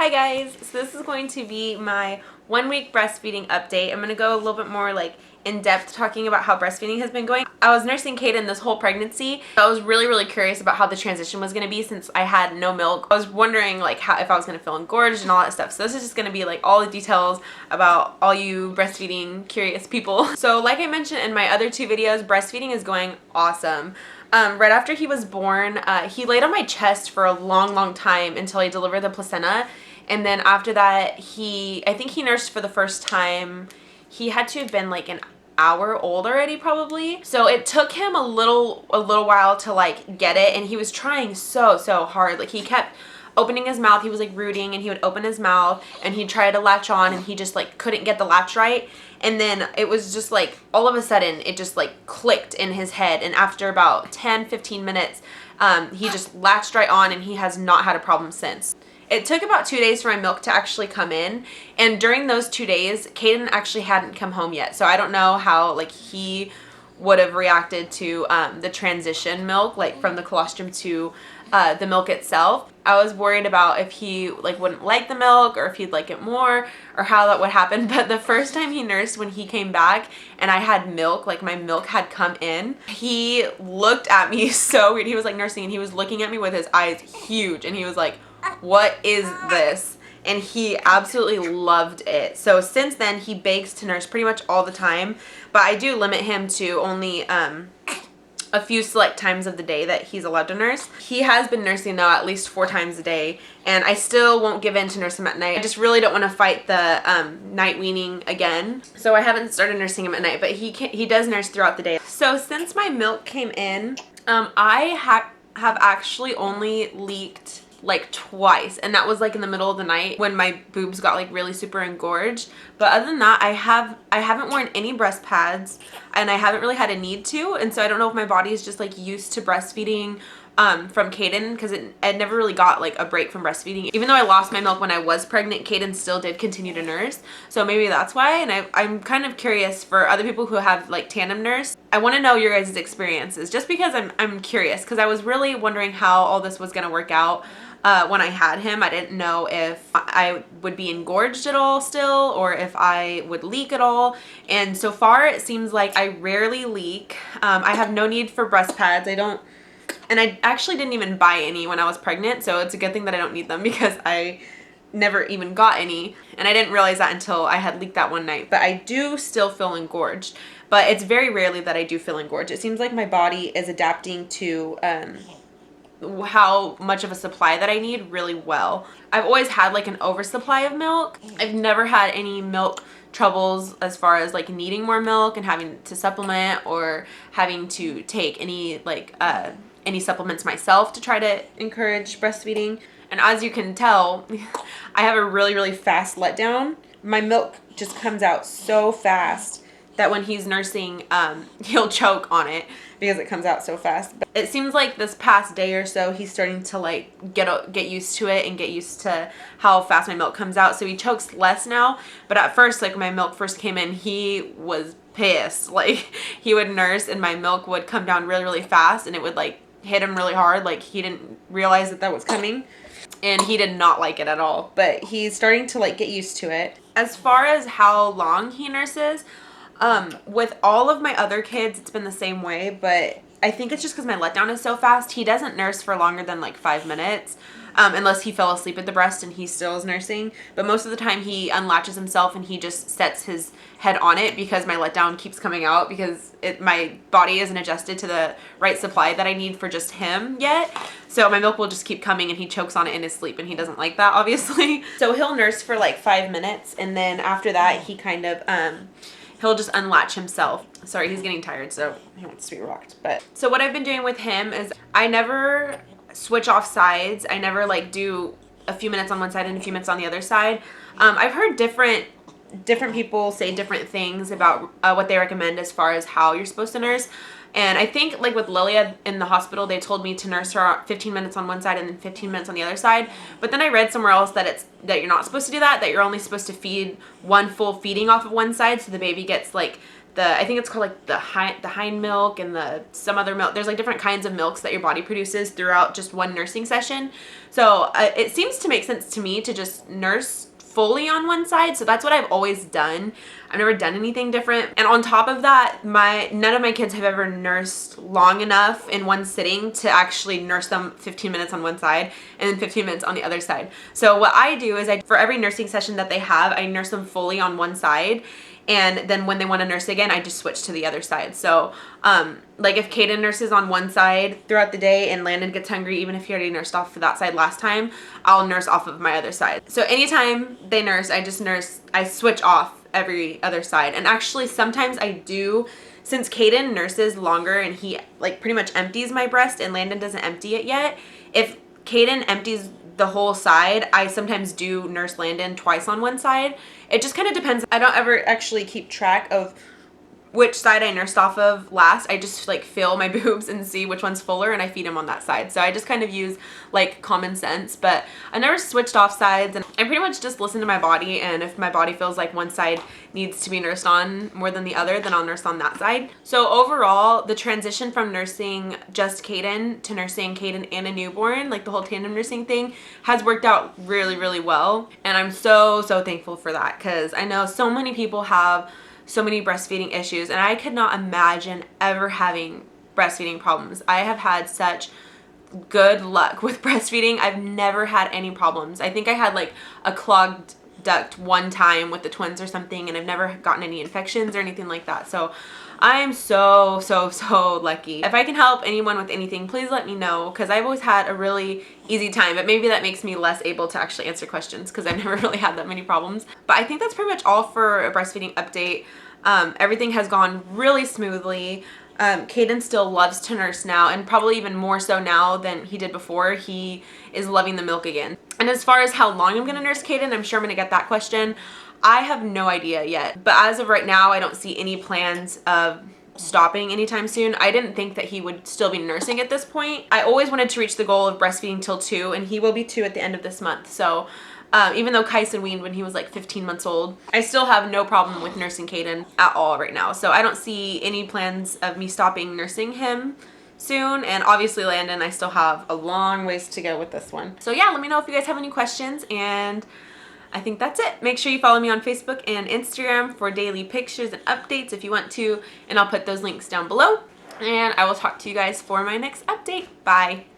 Hi guys, so this is going to be my 1 week breastfeeding update. I'm going to go a little bit more in depth talking about how breastfeeding has been going. I was nursing Kaden this whole pregnancy. I was really curious about how the transition was going to be since I had no milk. I was wondering how if I was going to feel engorged and all that stuff. So this is just going to be all the details about all you breastfeeding curious people. So like I mentioned in my other two videos, breastfeeding is going awesome. Right after he was born, he laid on my chest for a long time until I delivered the placenta. And then after that, I think he nursed for the first time. He had to have been an hour old already probably. So it took him a little while to get it, and he was trying so hard. He kept opening his mouth. He was rooting, and he would open his mouth and he'd try to latch on, and he just couldn't get the latch right. And then it was just all of a sudden it just clicked in his head, and after about 10-15 minutes he just latched right on, and he has not had a problem since. It took about 2 days for my milk to actually come in, and during those 2 days Kaden actually hadn't come home yet, so I don't know how he would have reacted to the transition milk, from the colostrum to the milk itself. I was worried about if he wouldn't like the milk, or if he'd like it more, or how that would happen. But the first time he nursed, when he came back and I had milk, my milk had come in, he looked at me so weird. He was nursing, and he was looking at me with his eyes huge, and he was like, "What is this?" And he absolutely loved it. So since then, he begs to nurse pretty much all the time, but I do limit him to only a few select times of the day that he's allowed to nurse. He has been nursing though at least 4 times a day, and I still won't give in to nurse him at night. I just really don't want to fight the night weaning again, so I haven't started nursing him at night, but he does nurse throughout the day. So since my milk came in, I have actually only leaked twice, and that was in the middle of the night when my boobs got really super engorged. But other than that, I haven't worn any breast pads, and I haven't really had a need to, and so I don't know if my body is just used to breastfeeding from Kaden, because I never really got a break from breastfeeding. Even though I lost my milk when I was pregnant, Kaden still did continue to nurse, so maybe that's why. And I'm kind of curious for other people who have tandem nurse. I want to know your guys' experiences, just because I'm curious, because I was really wondering how all this was going to work out. When I had him, I didn't know if I would be engorged at all still, or if I would leak at all. And so far, it seems like I rarely leak. I have no need for breast pads. And I actually didn't even buy any when I was pregnant, so it's a good thing that I don't need them, because I never even got any. And I didn't realize that until I had leaked that one night. But I do still feel engorged. But it's very rarely that I do feel engorged. It seems like my body is adapting to how much of a supply that I need really well. I've always had an oversupply of milk. I've never had any milk troubles as far as needing more milk and having to supplement, or having to take any supplements myself to try to encourage breastfeeding. And as you can tell, I have a really fast letdown. My milk just comes out so fast that when he's nursing, he'll choke on it because it comes out so fast. But it seems like this past day or so, he's starting to get used to it and get used to how fast my milk comes out. So he chokes less now. But at first, when my milk first came in, he was pissed. He would nurse, and my milk would come down really fast, and it would hit him really hard. He didn't realize that was coming, and he did not like it at all. But he's starting to get used to it. As far as how long he nurses, with all of my other kids, it's been the same way, but I think it's just because my letdown is so fast. He doesn't nurse for longer than 5 minutes, unless he fell asleep at the breast and he still is nursing. But most of the time he unlatches himself and he just sets his head on it, because my letdown keeps coming out, because my body isn't adjusted to the right supply that I need for just him yet. So my milk will just keep coming, and he chokes on it in his sleep, and he doesn't like that, obviously. So he'll nurse for 5 minutes, and then after that he kind of he'll just unlatch himself. Sorry, he's getting tired, so he wants to be rocked. But so what I've been doing with him is I never switch off sides. I never do a few minutes on one side and a few minutes on the other side. I've heard different people say different things about what they recommend as far as how you're supposed to nurse. And I think with Lilia in the hospital, they told me to nurse her 15 minutes on one side and then 15 minutes on the other side. But then I read somewhere else that you're not supposed to do that, that you're only supposed to feed one full feeding off of one side, so the baby gets I think it's called like the hind milk and some other milk. There's like different kinds of milks that your body produces throughout just one nursing session. So it seems to make sense to me to just nurse fully on one side. So that's what I've always done. I've never done anything different. And on top of that, none of my kids have ever nursed long enough in one sitting to actually nurse them 15 minutes on one side and then 15 minutes on the other side. So what I do is for every nursing session that they have, I nurse them fully on one side. And then when they want to nurse again, I just switch to the other side. So, like if Kaden nurses on one side throughout the day and Landon gets hungry, even if he already nursed off for that side last time, I'll nurse off of my other side. So anytime they nurse, I switch off every other side. And actually sometimes I do, since Kaden nurses longer and he like pretty much empties my breast and Landon doesn't empty it yet, if Kaden empties the whole side, I sometimes do nurse Landon twice on one side. It just kind of depends. I don't ever actually keep track of which side I nursed off of last. I just like feel my boobs and see which one's fuller and I feed him on that side. So I just kind of use like common sense, but I never switched off sides, and I pretty much just listen to my body, and if my body feels like one side needs to be nursed on more than the other, then I'll nurse on that side. So overall, the transition from nursing just Kaden to nursing Kaden and a newborn, like the whole tandem nursing thing, has worked out really, really well. And I'm so thankful for that, because I know so many people have so many breastfeeding issues, and I could not imagine ever having breastfeeding problems. I have had such good luck with breastfeeding. I've never had any problems. I think I had like a clogged duct one time with the twins or something, and I've never gotten any infections or anything like that. So I'm so lucky. If I can help anyone with anything, please let me know, because I've always had a really easy time, but maybe that makes me less able to actually answer questions because I've never really had that many problems. But I think that's pretty much all for a breastfeeding update. Everything has gone really smoothly. Kaden still loves to nurse now, and probably even more so now than he did before. He is loving the milk again. And as far as how long I'm going to nurse Kaden, I'm sure I'm going to get that question. I have no idea yet, but as of right now, I don't see any plans of stopping anytime soon. I didn't think that he would still be nursing at this point. I always wanted to reach the goal of breastfeeding till 2, and he will be 2 at the end of this month. So even though Kyson weaned when he was like 15 months old, I still have no problem with nursing Kaden at all right now. So I don't see any plans of me stopping nursing him soon. And obviously Landon, I still have a long ways to go with this one. So yeah, let me know if you guys have any questions, and I think that's it. Make sure you follow me on Facebook and Instagram for daily pictures and updates if you want to, and I'll put those links down below. And I will talk to you guys for my next update. Bye.